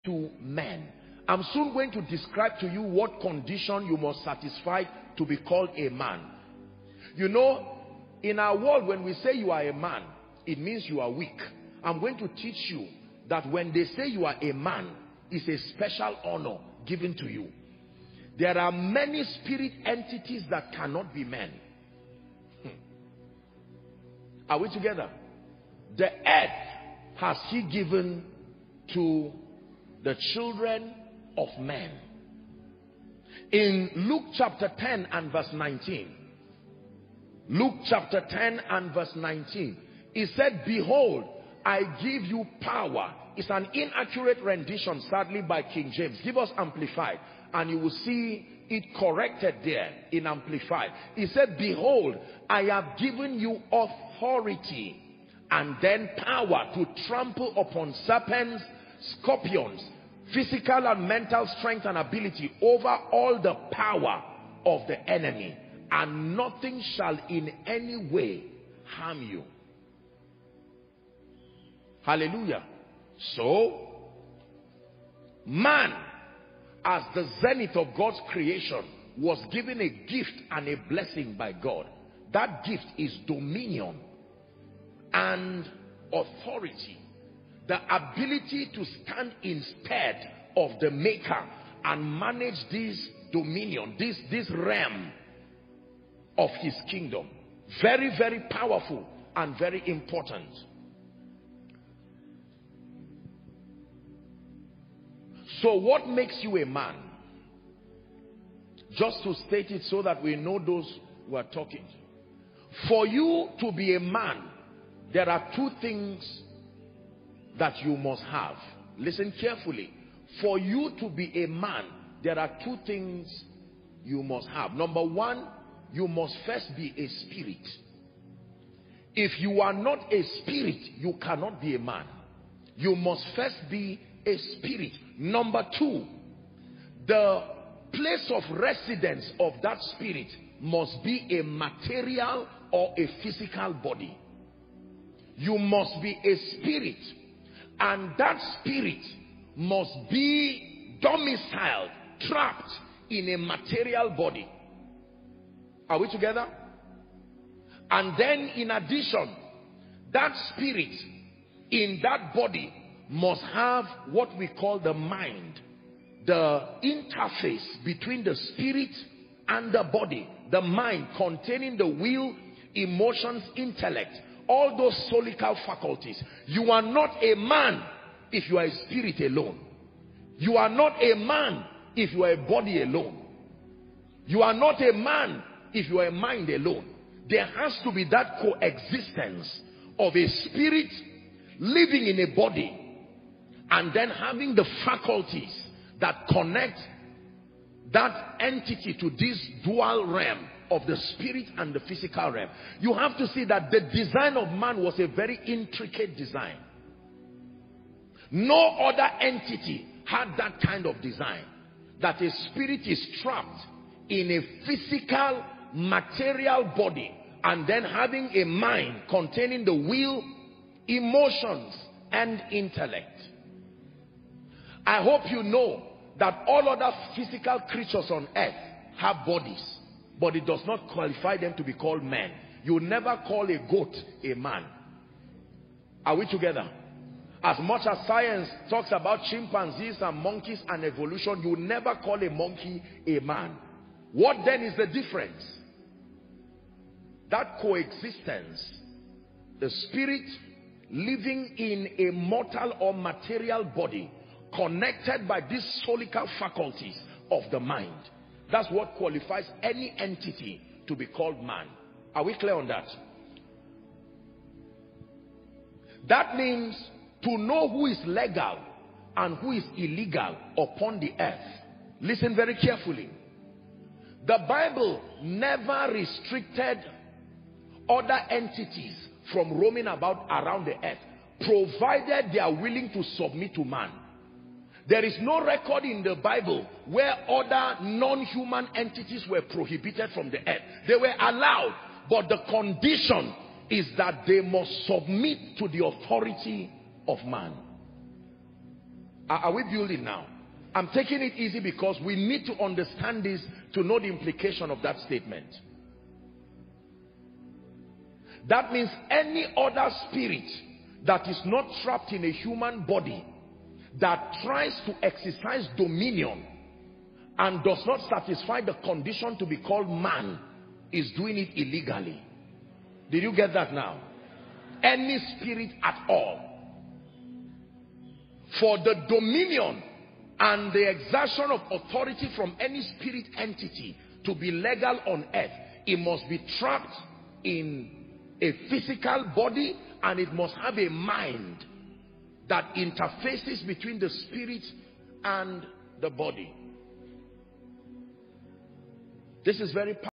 to men. I'm soon going to describe to you what condition you must satisfy to be called a man. You know, in our world, when we say you are a man, it means you are weak. I'm going to teach you that when they say you are a man, it's a special honor given to you. There are many spirit entities that cannot be men. Are we together? The earth has he given to the children of men. In Luke chapter 10 and verse 19, Luke chapter 10 and verse 19, he said, behold, I give you power. It's an inaccurate rendition, sadly, by King James. Give us Amplified, and you will see it corrected there in Amplified. He said, behold, I have given you authority and then power to trample upon serpents, scorpions, physical and mental strength and ability over all the power of the enemy, and nothing shall in any way harm you. Hallelujah. So, man, as the zenith of God's creation, was given a gift and a blessing by God. That gift is dominion and authority. The ability to stand instead of the maker and manage this dominion, this realm of his kingdom. Very, very powerful and very important. So what makes you a man? Just to state it so that we know those who are talking. For you to be a man, there are two things that you must have. Listen carefully. For you to be a man, there are two things you must have. Number one, you must first be a spirit. If you are not a spirit, you cannot be a man. You must first be a spirit. Number two, the place of residence of that spirit must be a material or a physical body. You must be a spirit, and that spirit must be domiciled, trapped in a material body. Are we together? And then in addition, that spirit in that body must have what we call the mind, the interface between the spirit and the body, the mind containing the will, emotions, intellect, all those solical faculties. You are not a man if you are a spirit alone. You are not a man if you are a body alone. You are not a man if you are a mind alone. There has to be that coexistence of a spirit living in a body and then having the faculties that connect that entity to this dual realm of the spirit and the physical realm. You have to see that the design of man was a very intricate design. No other entity had that kind of design, that a spirit is trapped in a physical, material body and then having a mind containing the will, emotions, and intellect. I hope you know that all other physical creatures on earth have bodies, but it does not qualify them to be called men. You never call a goat a man. Are we together? As much as science talks about chimpanzees and monkeys and evolution, you never call a monkey a man. What then is the difference? That coexistence, the spirit living in a mortal or material body, connected by these solical faculties of the mind. That's what qualifies any entity to be called man. Are we clear on that? That means to know who is legal and who is illegal upon the earth. Listen very carefully. The Bible never restricted other entities from roaming about around the earth, provided they are willing to submit to man. There is no record in the Bible where other non-human entities were prohibited from the earth. They were allowed, but the condition is that they must submit to the authority of man. Are we building now? I'm taking it easy because we need to understand this to know the implication of that statement. That means any other spirit that is not trapped in a human body that tries to exercise dominion and does not satisfy the condition to be called man is doing it illegally. Did you get that now? Any spirit at all. For the dominion and the exertion of authority from any spirit entity to be legal on earth, it must be trapped in a physical body, and it must have a mind that interfaces between the spirit and the body. This is very powerful.